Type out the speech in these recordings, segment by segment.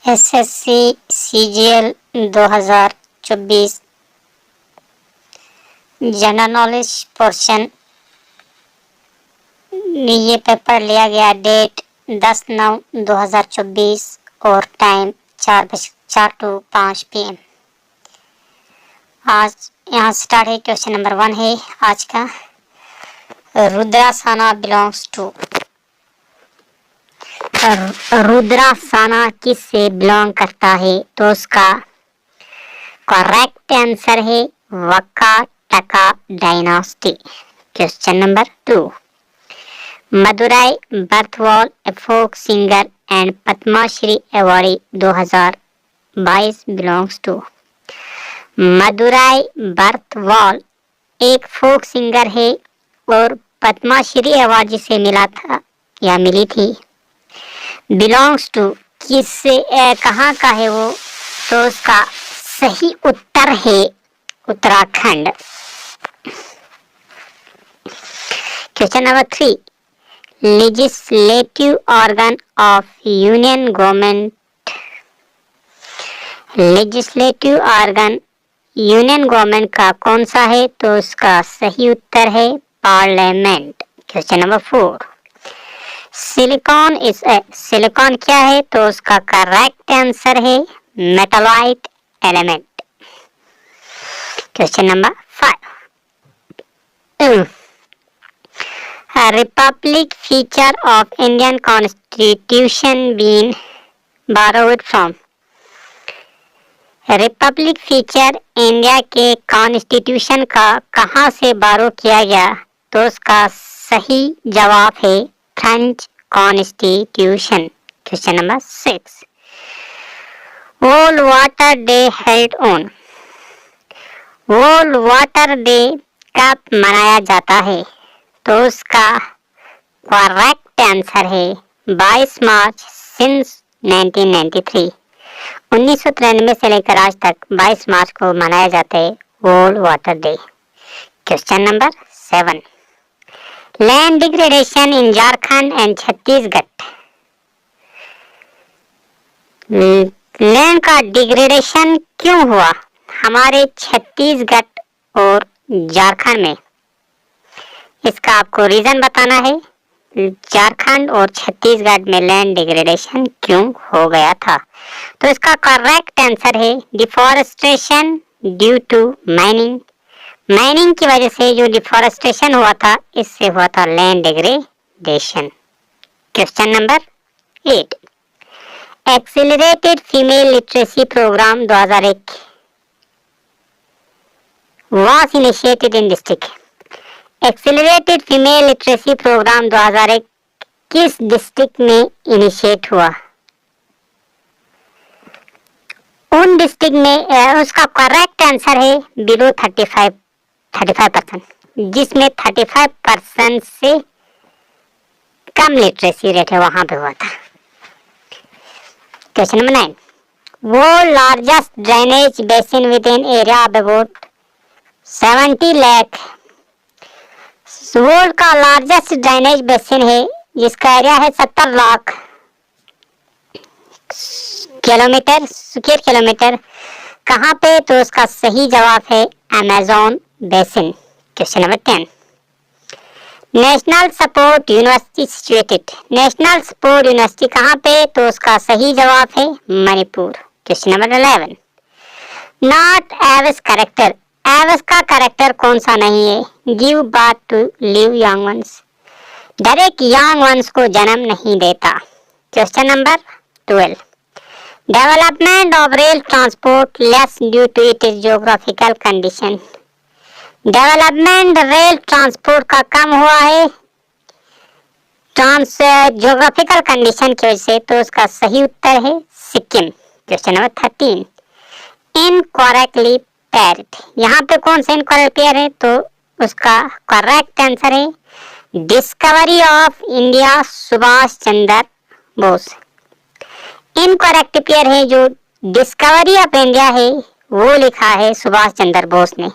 SSC CGL 2024 general knowledge portion. ये paper लिया गया डेट 10/9/2024 और टाइम 4 to 5 PM। आज यहाँ स्टार्ट है। क्वेश्चन नंबर 1 है आज का। रुद्रासना बिलोंग्स टू। रुद्रासना किससे बिलोंग करता है? तो उसका करेक्ट आंसर है Vakataka dynasty. Question number 2। Madurai Barthwal a folk singer and Padma Shri awardee 2022 belongs to. Madurai Barthwal एक फोक सिंगर है और पद्मश्री अवार्ड जिसे मिला था या मिली थी। बिलोंग्स टू किससे कहाँ का है वो? तो उसका सही उत्तर है Uttarakhand. Question number 3। Legislative organ of union government. Legislative organ union government का कौन सा है? तो उसका सही उत्तर है पार्लियामेंट। Question number 4। सिलिकॉन क्या है? तो उसका करेक्ट आंसर है metalloid element. Question number 5। Republic feature of Indian constitution been borrowed from। Republic feature India के कॉन्स्टिट्यूशन का कहाँ से बारो किया गया? तो उसका सही जवाब है French constitution. Question number 6। World water day held on. World water day कब मनाया जाता है? तो उसका करेक्ट आंसर है 22 मार्च सिंस 1993। 1993 से लेकर आज तक 22 मार्च को मनाया जाता है world water day. Question number 7। Land degradation in Jharkhand and Chhattisgarh. Land का डिग्रेडेशन क्यों हुआ हमारे छत्तीसगढ़ और झारखंड में? इसका आपको रीजन बताना है। झारखंड और छत्तीसगढ़ में लैंड डिग्रेडेशन क्यों हो गया था? तो इसका करेक्ट आंसर है deforestation due to mining. Mining की वजह से जो डिफॉरेस्टेशन हुआ था इससे हुआ था land degradation. Question number 8। Accelerated female literacy programme 2001 was initiated in district। Accelerated female literacy programme 2001 किस डिस्ट्रिक्ट में इनिशिएट हुआ? उन डिस्ट्रिक्ट में उसका करेक्ट आंसर है बिलो 35%, जिसमें 35% से कम लिटरेसी रेट है वहां पे हुआ था। Question number 9। वो largest drainage basin with in area of about 70 lakh. World का लार्जेस्ट ड्रेनेज बेसिन है जिसका एरिया है 70 लाख स्क्वायर किलोमीटर। कहाँ पे? तो उसका सही जवाब है Amazon basin. Question number 10। National sport university situated. National sport university कहाँ पे? तो उसका सही जवाब है Manipur. Question number 11। Not Aves character. Aves का कैरेक्टर कौन सा नहीं है? Give birth to live young ones. Direct young ones को जन्म नहीं देता। Question number 12। Development of rail transport less due to its geographical condition. Development rail transport का कम हुआ है जियोग्राफिकल कंडीशन की वजह से। तो उसका सही उत्तर है Sikkim. Question number 13। Incorrectly paired. यहाँ पे कौन सा इनकरेक्ट पेयर है? तो उसका करेक्ट आंसर है discovery of India Subhash Chandra Bose. Incorrect pair है जो डिस्कवरी ऑफ इंडिया है वो लिखा है सुभाष चंद्र बोस ने।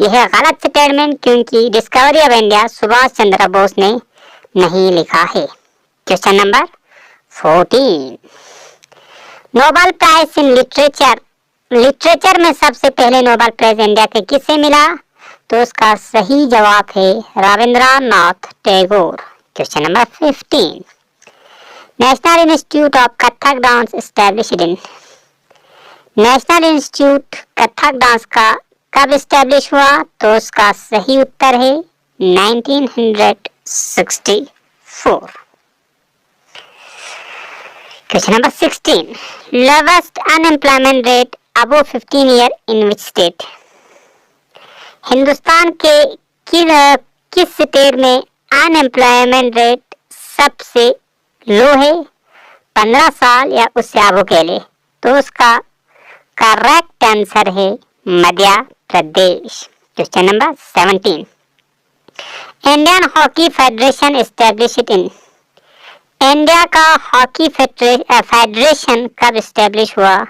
यह है गलत स्टेटमेंट क्योंकि discovery of India Subhash Chandra Bose ने नहीं लिखा है। Question number 14. Nobel prize in literature, literature में सबसे पहले नोबेल प्राइज इंडिया के किसे मिला? तो उसका सही जवाब है Rabindranath Tagore. Question number 15. National institute of Kathak dance established in, national institute Kathak dance का कब एस्टैब्लिश हुआ? तो उसका सही उत्तर है 1964। Question number 16. Lowest unemployment rate above 15 year in which state? Hindustan के किस स्टेट में अनएम्प्लॉयमेंट रेट सबसे लो है 15 साल या उससे आगे के लिए? तो उसका करेक्ट आंसर है Madhya Pradesh. Question number 17. Indian hockey federation established in, India का हॉकी फेडरेशन कब एस्टैब्लिश हुआ?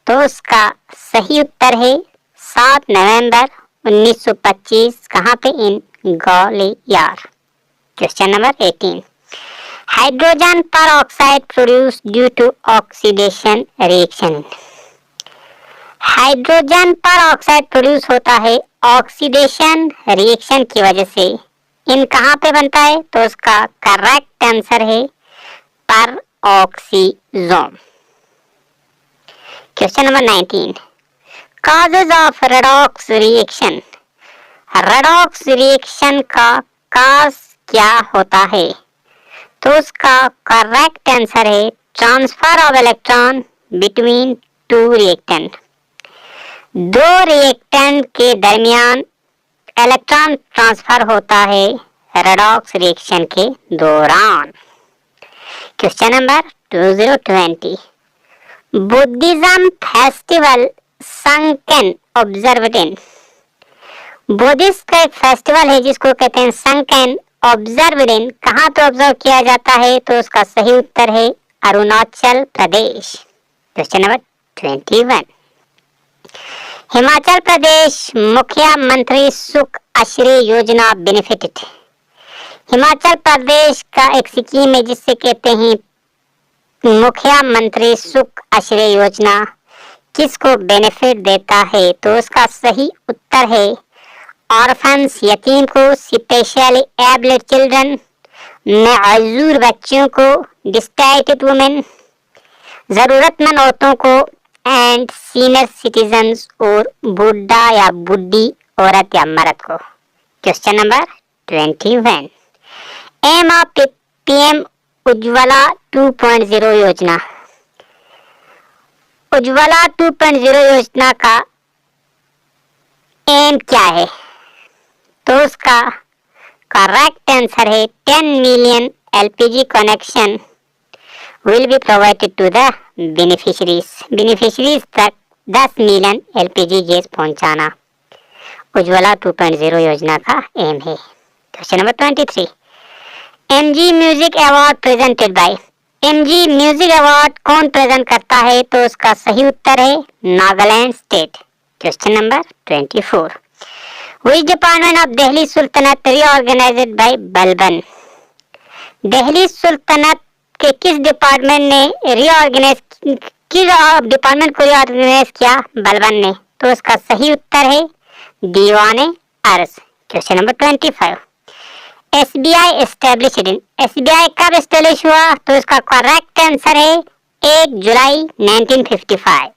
तो उसका सही उत्तर है 7 नवंबर 1925। कहाँ पे? In Gwalior. Question number 18. Hydrogen peroxide produce due to oxidation reaction, hydrogen peroxide produce होता है ऑक्सीडेशन रिएक्शन की वजह से। इन कहाँ पे बनता है? तो उसका करेक्ट आंसर है पर oxysome. Question number 19. Causes of redox reaction, redox reaction का कॉज क्या होता है? तो उसका करेक्ट आंसर है transfer of electron between two reactant, दो रिएक्टेंट के दरमियान इलेक्ट्रॉन ट्रांसफर होता है रेडॉक्स रिएक्शन के दौरान। Question number 2020. Buddhism festival sunken observed in, Buddhist का एक फेस्टिवल है जिसको कहते हैं संकेन ऑब्जर्व्ड इन, कहाँ पे ऑब्जर्व किया जाता है? तो उसका सही उत्तर है अरुणाचल प्रदेश। Question number 21. हिमाचल प्रदेश मुख्यमंत्री सुख आश्रय योजना बेनिफिटेड, हिमाचल प्रदेश का एक स्कीम है जिससे कहते हैं मुख्यमंत्री सुख आश्रय योजना, किसको बेनिफिट देता है? तो उसका सही उत्तर है ऑर्फन्स यतीम को, स्पेशली एबल्ड चिल्ड्रन माजूर बच्चों को, डिस्टेटेड वुमेन जरूरतमंद औरतों को, एंड सीनियर सिटीजन्स और बुढ़ा या बुढ़ी औरत या मर्द को। Question number 21. Aim of PM Ujjwala 2.0 Yojana, Ujjwala 2.0 योजना का एम क्या है? तो उसका करेक्ट आंसर है 10 million LPG connection will be provided to the beneficiaries, beneficiaries तक 10 मिलियन एलपीजी गैस पहुंचाना उज्ज्वला 2.0 योजना का एम है। Question number 23. MG music award presented by, MG music award कौन प्रेजेंट करता है? तो उसका सही उत्तर है Nagaland state. Question number 24. Which department of Delhi Sultanate reorganized by Balban, Delhi सुल्तानत के किस डिपार्टमेंट ने रीऑर्गेनाइज, किस डिपार्टमेंट को रीऑर्गेनाइज किया? बलबन ने। तो उसका सही उत्तर है दीवाने अर्ज। Question number 25. SBI established in, SBI कब एस्टेब्लिश हुआ? तो इसका करेक्ट आंसर है 1 जुलाई 1955।